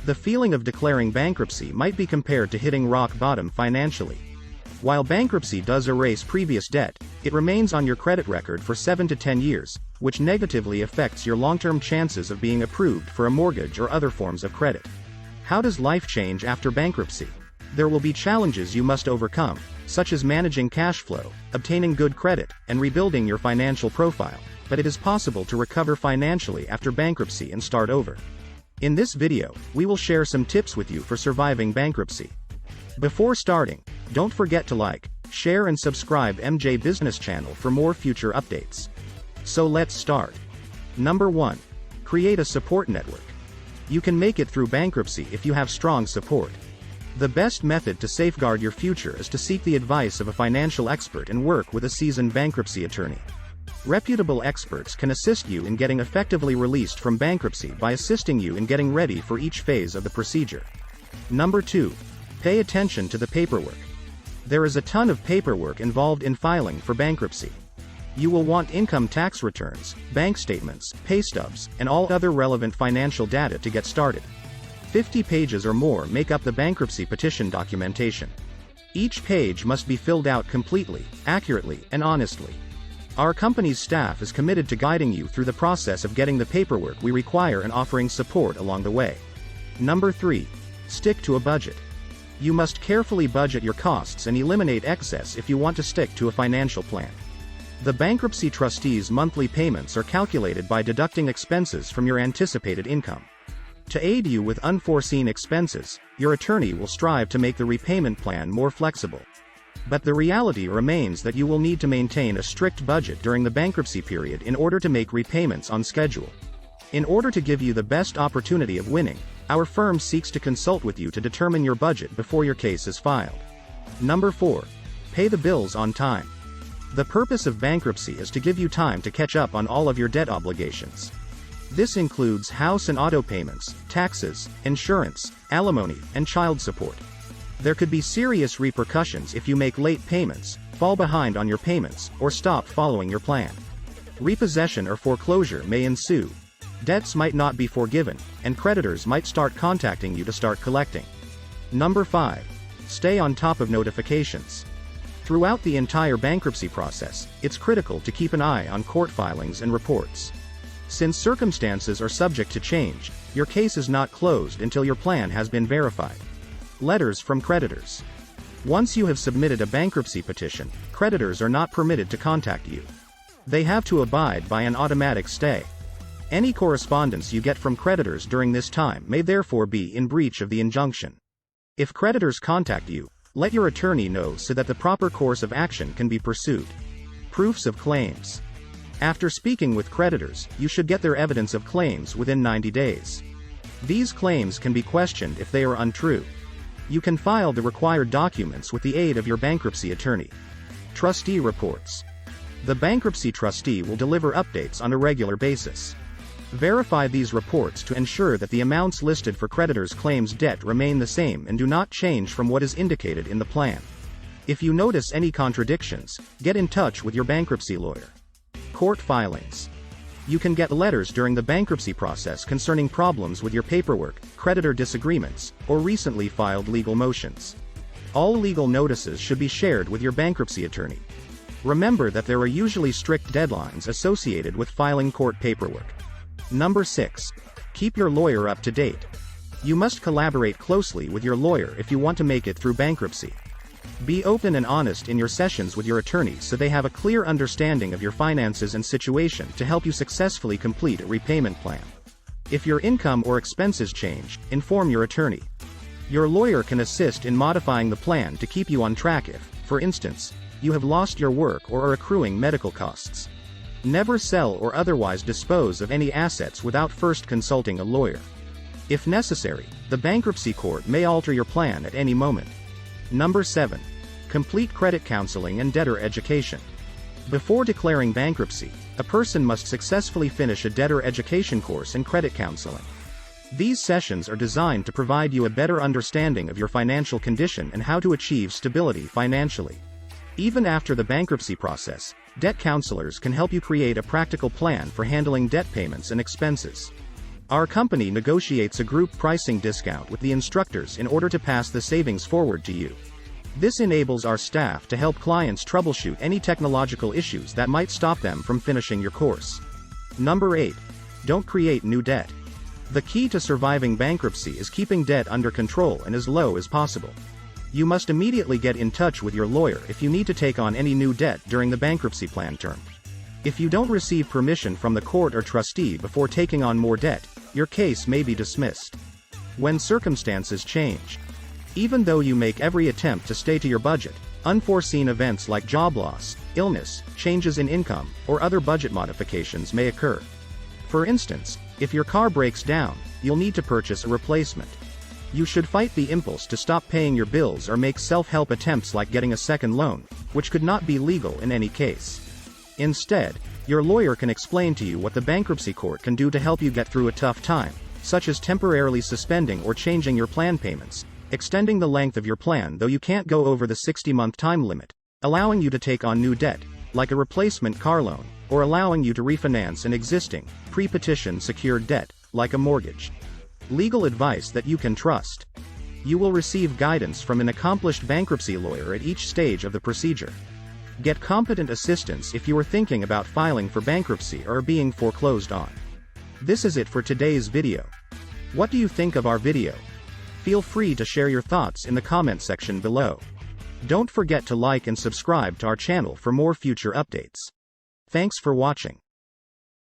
The feeling of declaring bankruptcy might be compared to hitting rock bottom financially. While bankruptcy does erase previous debt, it remains on your credit record for 7 to 10 years, which negatively affects your long-term chances of being approved for a mortgage or other forms of credit. How does life change after bankruptcy? There will be challenges you must overcome, such as managing cash flow, obtaining good credit, and rebuilding your financial profile, but it is possible to recover financially after bankruptcy and start over. In this video, we will share some tips with you for surviving bankruptcy. Before starting, don't forget to like, share and subscribe MJ Business Channel for more future updates. So let's start. Number 1. Create a support network. You can make it through bankruptcy if you have strong support. The best method to safeguard your future is to seek the advice of a financial expert and work with a seasoned bankruptcy attorney. Reputable experts can assist you in getting effectively released from bankruptcy by assisting you in getting ready for each phase of the procedure. Number 2. Pay attention to the paperwork. There is a ton of paperwork involved in filing for bankruptcy. You will want income tax returns, bank statements, pay stubs, and all other relevant financial data to get started. 50 pages or more make up the bankruptcy petition documentation. Each page must be filled out completely, accurately, and honestly. Our company's staff is committed to guiding you through the process of getting the paperwork we require and offering support along the way. Number 3. Stick to a budget. You must carefully budget your costs and eliminate excess if you want to stick to a financial plan. The bankruptcy trustee's monthly payments are calculated by deducting expenses from your anticipated income. To aid you with unforeseen expenses, your attorney will strive to make the repayment plan more flexible. But the reality remains that you will need to maintain a strict budget during the bankruptcy period in order to make repayments on schedule. In order to give you the best opportunity of winning, our firm seeks to consult with you to determine your budget before your case is filed. Number 4. Pay the bills on time. The purpose of bankruptcy is to give you time to catch up on all of your debt obligations. This includes house and auto payments, taxes, insurance, alimony, and child support. There could be serious repercussions if you make late payments, fall behind on your payments, or stop following your plan. Repossession or foreclosure may ensue. Debts might not be forgiven, and creditors might start contacting you to start collecting. Number 5. Stay on top of notifications. Throughout the entire bankruptcy process, it's critical to keep an eye on court filings and reports. Since circumstances are subject to change, your case is not closed until your plan has been verified. Letters from creditors. Once you have submitted a bankruptcy petition, creditors are not permitted to contact you. They have to abide by an automatic stay. Any correspondence you get from creditors during this time may therefore be in breach of the injunction. If creditors contact you, let your attorney know so that the proper course of action can be pursued. Proofs of claims. After speaking with creditors, you should get their evidence of claims within 90 days. These claims can be questioned if they are untrue. You can file the required documents with the aid of your bankruptcy attorney. Trustee reports. The bankruptcy trustee will deliver updates on a regular basis. Verify these reports to ensure that the amounts listed for creditors' claims debt remain the same and do not change from what is indicated in the plan. If you notice any contradictions, get in touch with your bankruptcy lawyer. Court filings. You can get letters during the bankruptcy process concerning problems with your paperwork, creditor disagreements, or recently filed legal motions. All legal notices should be shared with your bankruptcy attorney. Remember that there are usually strict deadlines associated with filing court paperwork. Number 6. Keep your lawyer up to date. You must collaborate closely with your lawyer if you want to make it through bankruptcy. Be open and honest in your sessions with your attorney so they have a clear understanding of your finances and situation to help you successfully complete a repayment plan. If your income or expenses change, inform your attorney. Your lawyer can assist in modifying the plan to keep you on track if, for instance, you have lost your work or are accruing medical costs. Never sell or otherwise dispose of any assets without first consulting a lawyer. If necessary, the bankruptcy court may alter your plan at any moment. Number 7. Complete credit counseling and debtor education. Before declaring bankruptcy, a person must successfully finish a debtor education course in credit counseling. These sessions are designed to provide you a better understanding of your financial condition and how to achieve stability financially. Even after the bankruptcy process, debt counselors can help you create a practical plan for handling debt payments and expenses. Our company negotiates a group pricing discount with the instructors in order to pass the savings forward to you. This enables our staff to help clients troubleshoot any technological issues that might stop them from finishing your course. Number 8. Don't create new debt. The key to surviving bankruptcy is keeping debt under control and as low as possible. You must immediately get in touch with your lawyer if you need to take on any new debt during the bankruptcy plan term. If you don't receive permission from the court or trustee before taking on more debt, your case may be dismissed. When circumstances change. Even though you make every attempt to stay to your budget, unforeseen events like job loss, illness, changes in income, or other budget modifications may occur. For instance, if your car breaks down, you'll need to purchase a replacement. You should fight the impulse to stop paying your bills or make self-help attempts like getting a second loan, which could not be legal in any case. Instead, your lawyer can explain to you what the bankruptcy court can do to help you get through a tough time, such as temporarily suspending or changing your plan payments, extending the length of your plan though you can't go over the 60-month time limit, allowing you to take on new debt, like a replacement car loan, or allowing you to refinance an existing, pre-petition secured debt, like a mortgage. Legal advice that you can trust. You will receive guidance from an accomplished bankruptcy lawyer at each stage of the procedure. Get competent assistance if you are thinking about filing for bankruptcy or being foreclosed on. This is it for today's video. What do you think of our video? Feel free to share your thoughts in the comment section below. Don't forget to like and subscribe to our channel for more future updates. Thanks for watching.